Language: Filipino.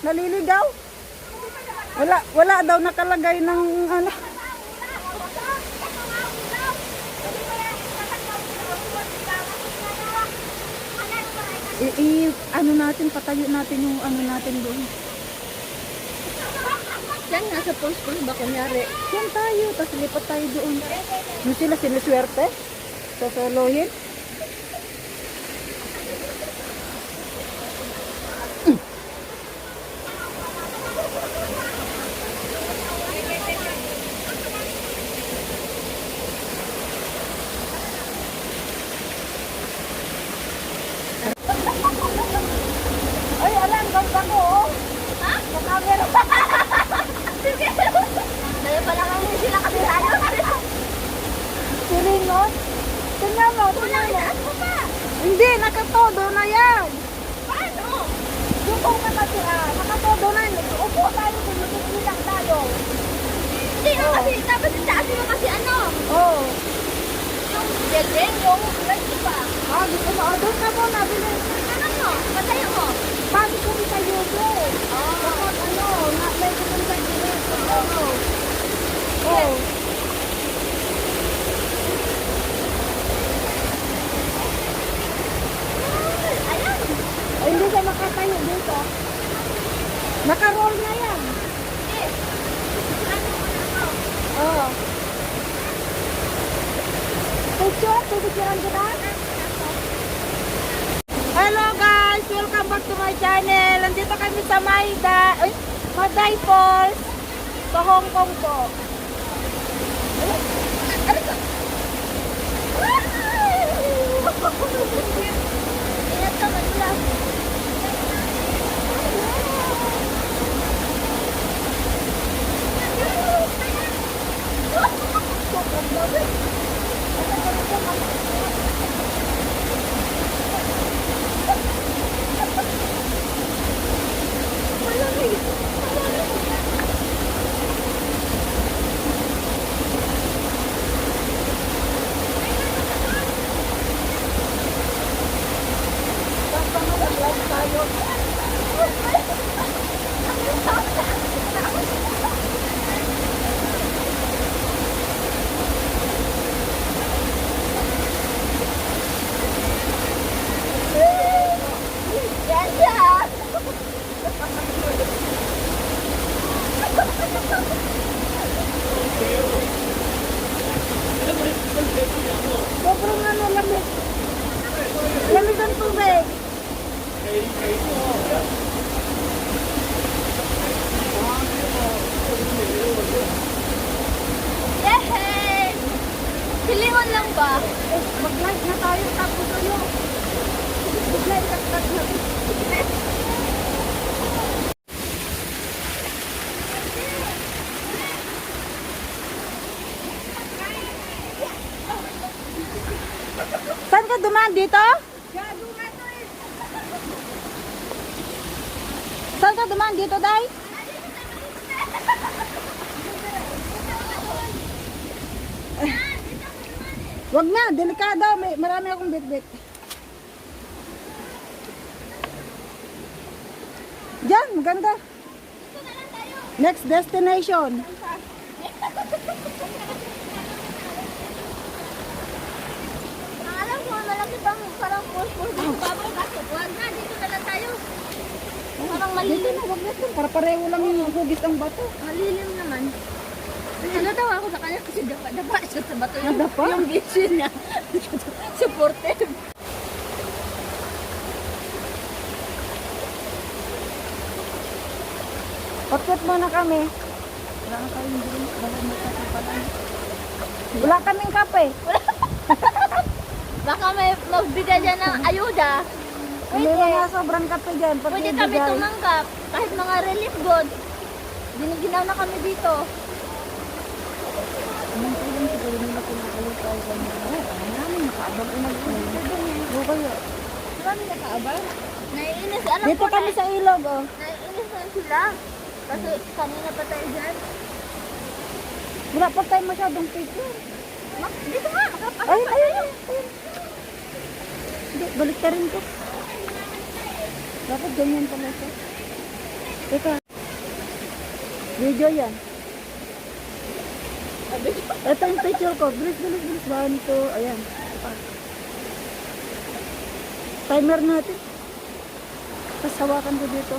Naliligaw? Wala daw nakalagay ng ano. Ano natin, patayo natin yung ano natin doon. Yan, nasa post ba kunyari? Yan tayo, tapos lipat tayo doon. Yung sila sinuswerte? Sasolohin? Ay, alam, ganda ko, oh. Ha? Sa camera. Dahil pala ngayon sila kabirado. Siringon? Tingnan mo, tingnan mo. Saan mo pa? Hindi, nakatodo na yan. Paano? Yung kung nakatodo na yan. Upo tayo kung magkikilak tayo. Hindi na kasi, dapat itaasin mo kasi ano? Oo. Yung building, yung light pa. Ah, gusto mo. Doon ka muna, bilis. Ano mo? Patayo mo? Bago kami tayo doon. Oo. Bakit ano, may pumunta bilis. Oo. Oo. Ayan. Ay, hindi ka makatayo dito. Naka-roll na yan. Eh. Ano mo na ako? Oo. Picture? Pipicturean kita? Hello guys! Welcome back to my channel. Nandito kami sa Maday Falls sa Hong Kong po. Ingat ka man. Yan siya. Sobrang ano, lamig. Lamig ang tubig. Yehey! Silingon lang ba? Mag-live na tayo tapos ano. Mag-live kat na. Saan ka dumaan dito? Saan ka dumaan dito, Day? Wag na, delikado. Marami akong bit-bit. Diyan, maganda. Next destination. Alam ko, malaki bang parang pool dito. Babaw kaso. Huwag na, dito na lang tayo. Parang Dito malilim. na, wag na. Para pareho lang yung hugis ang bato. Malilim naman. Ano daw ako sa kanya kasi dapa siya sa bato. Nadapa? Yung vision niya. Supportive. Patkot muna kami. Wala na tayong drink. Wala kaming kape. Baka may magbigay dyan ng ayuda. May mga sobrang kape dyan. Pag Pwede kami ibigay. tumanggap. Kahit mga relief goods. Giniginaw na kami dito. Anong tulong siguro nila kung nakalutay ka nila? Ano namin, nakaabang unag-unag. Oo kaya. Marami nakaabang. Naiinis. Alam Dito ko kami sa ilog, oh. naiinis na sila. Kasi kanina pa tayo dyan. Wala pa tayo masyadong picture. Dito nga, makapasok Ayun, pa ayun, tayo. ayun. Hindi, balik ka rin to. Dapat ganyan pala siya. Teka. Video yan. Ito yung picture ko. Bilis, bilis, bilis. 1, 2, ayan. Pa. Timer natin. Tapos hawakan ko dito.